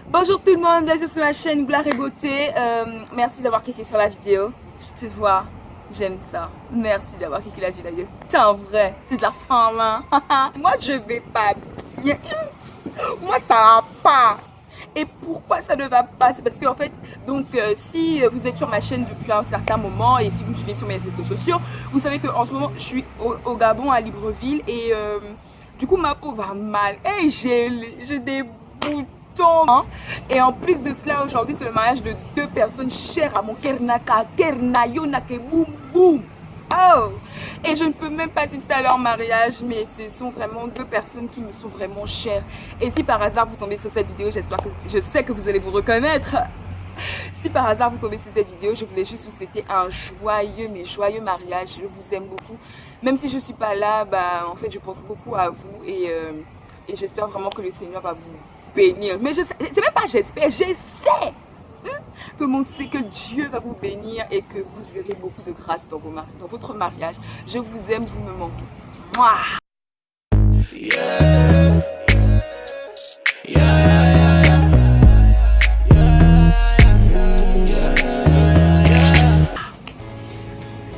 Bonjour tout le monde, bienvenue sur ma chaîne Gloire et Beauté. Merci d'avoir cliqué sur la vidéo. Je te vois, j'aime ça. Merci d'avoir cliqué la vidéo. T'es un vrai, c'est de la femme. Hein? Moi je vais pas bien. Moi ça va pas. Et pourquoi ça ne va pas? C'est parce que en fait, donc si vous êtes sur ma chaîne depuis un certain moment et si vous me suivez sur mes réseaux sociaux, vous savez qu'en ce moment je suis au Gabon à Libreville et du coup ma peau va mal. Et j'ai des boutons. Hein? Et en plus de cela, aujourd'hui c'est le mariage de deux personnes chères à mon Kernaka, Kernayonake, boum boum. Oh! Et je ne peux même pas assister à leur mariage, mais ce sont vraiment deux personnes qui me sont vraiment chères. Et si par hasard vous tombez sur cette vidéo, je sais que vous allez vous reconnaître. Si par hasard vous tombez sur cette vidéo, je voulais juste vous souhaiter un joyeux mariage. Je vous aime beaucoup. Même si je ne suis pas là, bah, en fait je pense beaucoup à vous et j'espère vraiment que le Seigneur va vous bénir. Mais c'est même pas j'espère, je sais que Dieu va vous bénir et que vous aurez beaucoup de grâce dans votre mariage. Je vous aime, vous me manquez. Mouah.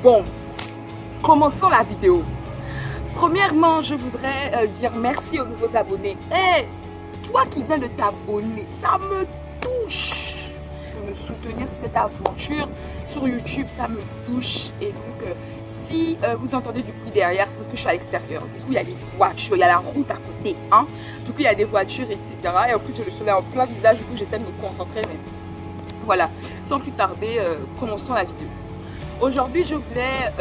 Bon, commençons la vidéo. Premièrement, je voudrais dire merci aux nouveaux abonnés. Hey, toi qui viens de t'abonner, ça me touche. Me soutenir cette aventure sur YouTube, ça me touche. Et donc si vous entendez du bruit derrière, c'est parce que je suis à l'extérieur. Du coup il y a les voitures, il y a la route à côté, hein. Du coup il y a des voitures, etc. Et en plus j'ai le soleil en plein visage, du coup j'essaie de me concentrer. Mais voilà, sans plus tarder, commençons la vidéo. Aujourd'hui je voulais,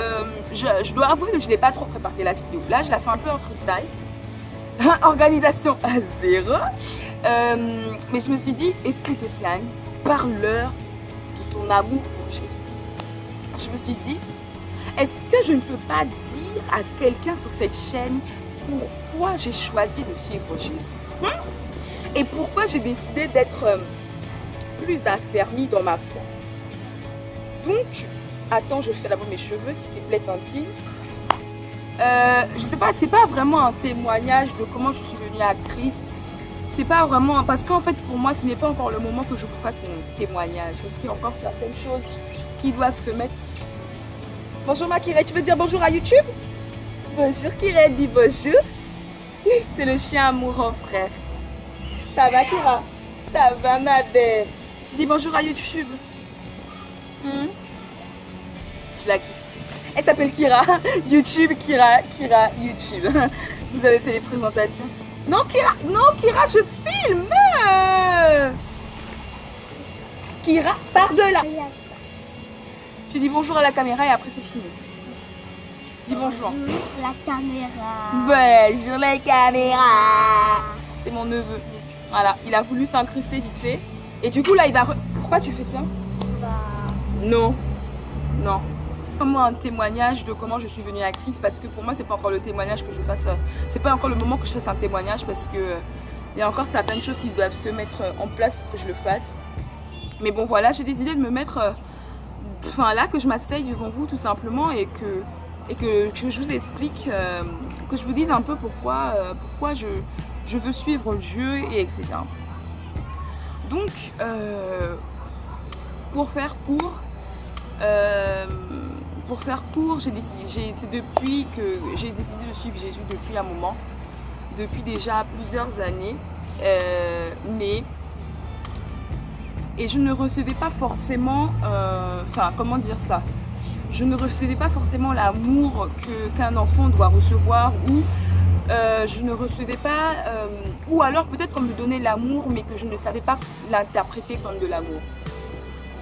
je dois avouer que je n'ai pas trop préparé la vidéo. Là je la fais un peu en freestyle. Organisation à zéro. Mais je me suis dit, écoute Océane, parle-leur de ton amour pour Jésus. Je me suis dit, est-ce que je ne peux pas dire à quelqu'un sur cette chaîne pourquoi j'ai choisi de suivre Jésus et pourquoi j'ai décidé d'être plus affermie dans ma foi. Donc, attends, je fais d'abord mes cheveux, s'il te plaît, Tantine. Je sais pas, c'est pas vraiment un témoignage de comment je suis venue à Christ. C'est pas vraiment, parce qu'en fait pour moi ce n'est pas encore le moment que je vous fasse mon témoignage, parce qu'il y a encore certaines choses qui doivent se mettre. Bonjour ma Kira, tu veux dire bonjour à YouTube? Bonjour Kira, dis bonjour. C'est le chien amoureux frère. Ça va Kira? Ça va ma belle. Tu dis bonjour à YouTube? Je la kiffe. Elle s'appelle Kira. YouTube, Kira, YouTube. Vous avez fait les présentations? Non Kira, je filme. Kira, pars de là. Tu dis bonjour à la caméra et après c'est fini. Dis bonjour. Bonjour la caméra. Bonjour la caméra. C'est mon neveu. Voilà, il a voulu s'incruster vite fait. Et du coup là il va... Pourquoi tu fais ça? Non. Comment un témoignage de comment je suis venue à Christ, parce que pour moi c'est pas encore le témoignage que je fasse, c'est pas encore le moment que je fasse un témoignage, parce que il y a encore certaines choses qui doivent se mettre en place pour que je le fasse. Mais bon voilà, j'ai décidé de me mettre là, que je m'asseye devant vous tout simplement et que je vous explique, que je vous dise un peu pourquoi je veux suivre Dieu et etc. Donc pour faire court, c'est depuis que j'ai décidé de suivre Jésus depuis un moment, depuis déjà plusieurs années, et je ne recevais pas forcément, comment dire ça, je ne recevais pas forcément l'amour qu'un enfant doit recevoir, ou je ne recevais pas, ou alors peut-être qu'on me donnait l'amour mais que je ne savais pas l'interpréter comme de l'amour.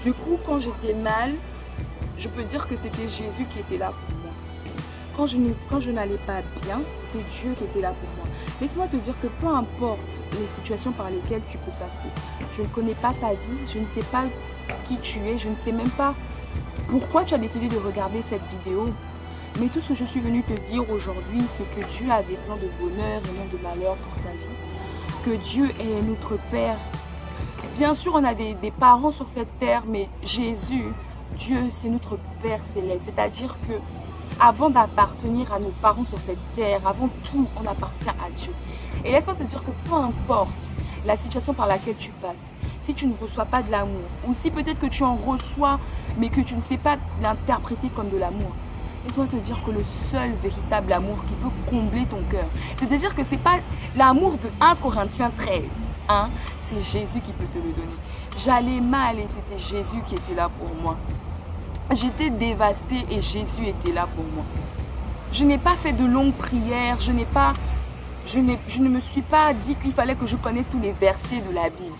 Du coup quand j'étais mal, je peux dire que c'était Jésus qui était là pour moi. Quand je n'allais pas bien, c'était Dieu qui était là pour moi. Laisse-moi te dire que peu importe les situations par lesquelles tu peux passer, je ne connais pas ta vie, je ne sais pas qui tu es, je ne sais même pas pourquoi tu as décidé de regarder cette vidéo. Mais tout ce que je suis venue te dire aujourd'hui, c'est que Dieu a des plans de bonheur et non de malheur pour ta vie. Que Dieu est notre Père. Bien sûr, on a des parents sur cette terre, mais Jésus, Dieu, c'est notre Père céleste. C'est-à-dire que avant d'appartenir à nos parents sur cette terre, avant tout, on appartient à Dieu. Et laisse-moi te dire que peu importe la situation par laquelle tu passes, si tu ne reçois pas de l'amour, ou si peut-être que tu en reçois, mais que tu ne sais pas l'interpréter comme de l'amour, laisse-moi te dire que le seul véritable amour qui peut combler ton cœur, c'est-à-dire que ce n'est pas l'amour de 1 Corinthiens 13, hein, c'est Jésus qui peut te le donner. J'allais mal et c'était Jésus qui était là pour moi. J'étais dévastée et Jésus était là pour moi. Je n'ai pas fait de longues prières, je ne me suis pas dit qu'il fallait que je connaisse tous les versets de la Bible.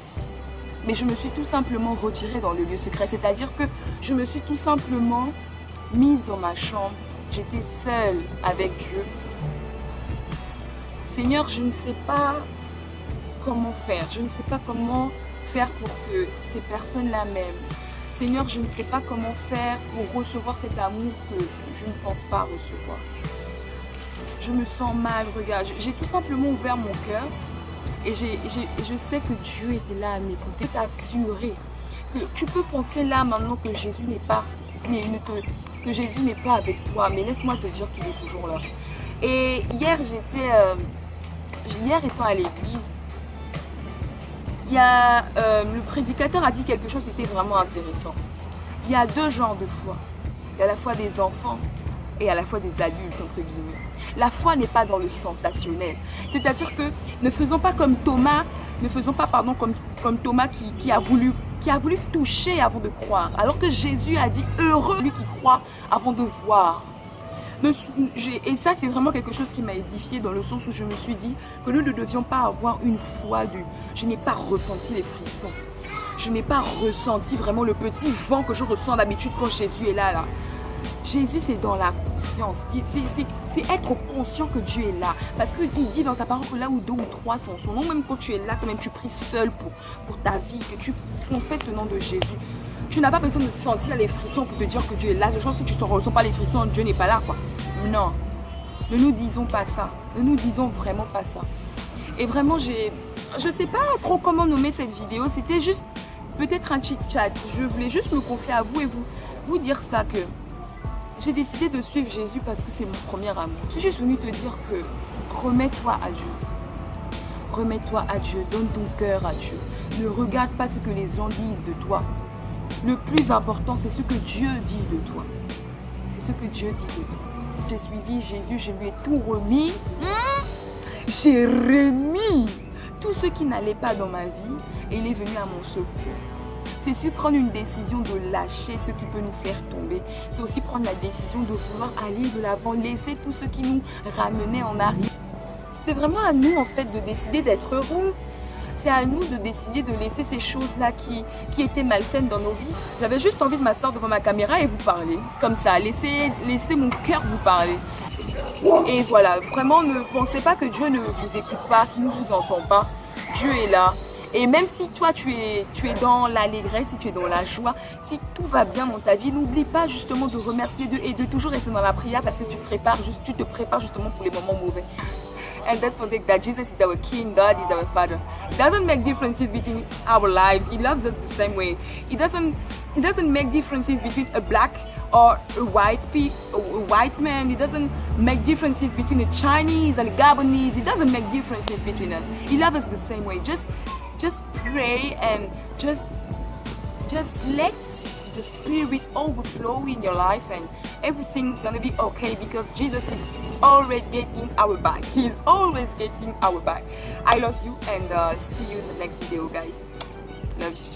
Mais je me suis tout simplement retirée dans le lieu secret. C'est-à-dire que je me suis tout simplement mise dans ma chambre. J'étais seule avec Dieu. Seigneur, je ne sais pas comment faire. Je ne sais pas comment faire pour que ces personnes-là m'aiment. Seigneur, je ne sais pas comment faire pour recevoir cet amour que je ne pense pas recevoir. Je me sens mal, regarde. J'ai tout simplement ouvert mon cœur et je sais que Dieu était là à m'écouter, t'assurer que tu peux penser là maintenant que Jésus n'est pas, que Jésus n'est pas avec toi, mais laisse-moi te dire qu'il est toujours là. Et hier, étant à l'église, le prédicateur a dit quelque chose qui était vraiment intéressant. Il y a 2 genres de foi. Il y a la foi des enfants et à la fois des adultes, entre guillemets. La foi n'est pas dans le sensationnel. C'est-à-dire que ne faisons pas comme Thomas, comme Thomas qui a voulu toucher avant de croire. Alors que Jésus a dit heureux lui qui croit avant de voir. Et ça, c'est vraiment quelque chose qui m'a édifiée dans le sens où je me suis dit que nous ne devions pas avoir une foi je n'ai pas ressenti les frissons. Je n'ai pas ressenti vraiment le petit vent que je ressens d'habitude quand Jésus est là. Jésus, c'est dans la conscience. C'est être conscient que Dieu est là. Parce qu'il dit dans sa parole que là où 2 ou 3 sont son nom, même quand tu es là, quand même tu pries seul pour ta vie, que tu confesses le nom de Jésus. Tu n'as pas besoin de sentir les frissons pour te dire que Dieu est là. Je pense que si tu ne ressens pas les frissons, Dieu n'est pas là, quoi. Non. Ne nous disons pas ça. Ne nous disons vraiment pas ça. Et vraiment, je ne sais pas trop comment nommer cette vidéo. C'était juste peut-être un chit-chat. Je voulais juste me confier à vous et vous dire ça que j'ai décidé de suivre Jésus parce que c'est mon premier amour. Je suis juste venue te dire que remets-toi à Dieu. Remets-toi à Dieu. Donne ton cœur à Dieu. Ne regarde pas ce que les gens disent de toi. Le plus important, c'est ce que Dieu dit de toi. C'est ce que Dieu dit de toi. J'ai suivi Jésus, je lui ai tout remis. J'ai remis tout ce qui n'allait pas dans ma vie et il est venu à mon secours. C'est aussi prendre une décision de lâcher ce qui peut nous faire tomber. C'est aussi prendre la décision de vouloir aller de l'avant, laisser tout ce qui nous ramenait en arrière. C'est vraiment à nous en fait de décider d'être heureux. C'est à nous de décider de laisser ces choses-là qui étaient malsaines dans nos vies. J'avais juste envie de m'asseoir devant ma caméra et vous parler. Comme ça, laisser mon cœur vous parler. Et voilà, vraiment ne pensez pas que Dieu ne vous écoute pas, qu'il ne vous entend pas. Dieu est là. Et même si toi tu es dans l'allégresse, si tu es dans la joie, si tout va bien dans ta vie, n'oublie pas justement de remercier Dieu et de toujours rester dans la prière parce que tu te prépares justement pour les moments mauvais. And don't forget that Jesus is our King, God is our Father. It doesn't make differences between our lives. He loves us the same way. It doesn't make differences between a black or a white man. It doesn't make differences between a Chinese and a Gabonese. It doesn't make differences between us. He loves us the same way. Just pray and just let the Spirit overflow in your life and everything's gonna be okay because Jesus is always getting our back. He's always getting our back. I love you and see you in the next video, guys. Love you.